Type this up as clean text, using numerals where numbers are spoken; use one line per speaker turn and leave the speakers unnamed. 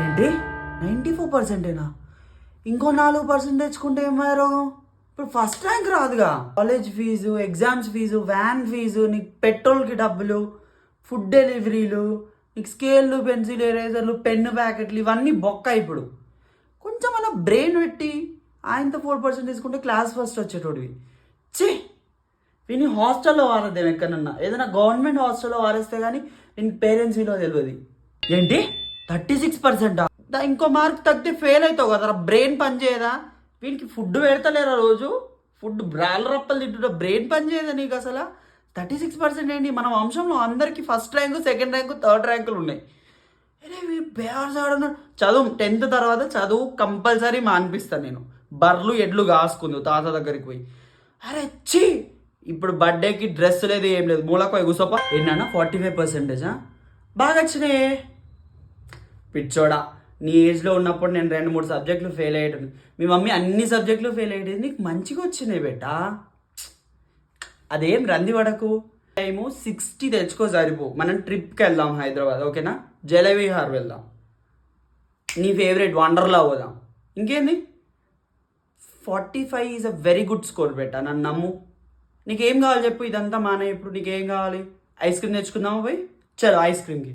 ఏంటి 94%ఏనా? ఇంకో 4% తెచ్చుకుంటే ఏమయ్యారో? ఇప్పుడు ఫస్ట్ ర్యాంక్ రాదుగా. College fee, exams fee, van fee, నీకు పెట్రోల్కి డబ్బులు, ఫుడ్ డెలివరీలు, నీకు స్కేళ్ళు, పెన్సిల్ ఎరేజర్లు, పెన్ను ప్యాకెట్లు, ఇవన్నీ బొక్క. ఇప్పుడు కొంచెం అలా బ్రెయిన్ పెట్టి ఆయనతో 4% తీసుకుంటే క్లాస్ ఫస్ట్ వచ్చేటోడివి. ఛీ, వీని హాస్టల్లో వారద్దాం ఎక్కడన్నా, ఏదైనా గవర్నమెంట్ హాస్టల్లో వారేస్తే కానీ వీనికి పేరెంట్స్ విలువ తెలియదు. ఏంటి 36%? ఇంకో మార్క్ తగ్గితే ఫెయిల్ అవుతావు కదరా, బ్రెయిన్ పని చేయదా? వీనికి ఫుడ్ పెడతలేరా రోజు? ఫుడ్ బ్రాల్ రప్పలు తింటుంటా, బ్రెయిన్ పని చేయదా నీకు అసలు? 36% ఏంటి? మన వంశంలో అందరికీ first rank, second rank, third ర్యాంకులు ఉన్నాయి. అరే బేవర్స్ ఆడున్నాడు. చదువు 10th తర్వాత చదువు కంపల్సరీ మానిపిస్తాను నేను. బర్లు ఎడ్లు కాసుకుందు తాత దగ్గరికి పోయి. అరే ఛీ, ఇప్పుడు బర్త్డేకి డ్రెస్ లేదు, ఏం లేదు, మూలకోయి కూసోపా. ఏంటన్నా 45%? బాగా వచ్చినాయే. పిచ్చోడా, నీ ఏజ్లో ఉన్నప్పుడు నేను 2-3 సబ్జెక్టులు ఫెయిల్ అయ్యేటది. మీ మమ్మీ అన్ని సబ్జెక్టులు ఫెయిల్ అయ్యేది, నీకు మంచిగా వచ్చినాయి బేటా. అదేం రంది పడకు. టైము 60 తెచ్చుకో సరిపో. మనం ట్రిప్కి వెళ్దాం హైదరాబాద్, ఓకేనా? జలవిహార్ వెళ్దాం, నీ ఫేవరెట్ వండర్లా పోదాం. ఇంకేంది? 45 is a very good score బేటా, నన్ను నమ్ము. నీకేం కావాలి చెప్పు, ఇదంతా మానే. ఇప్పుడు నీకేం కావాలి? ఐస్ క్రీమ్ తెచ్చుకుందామా పోయి? చలో ఐస్ క్రీమ్కి.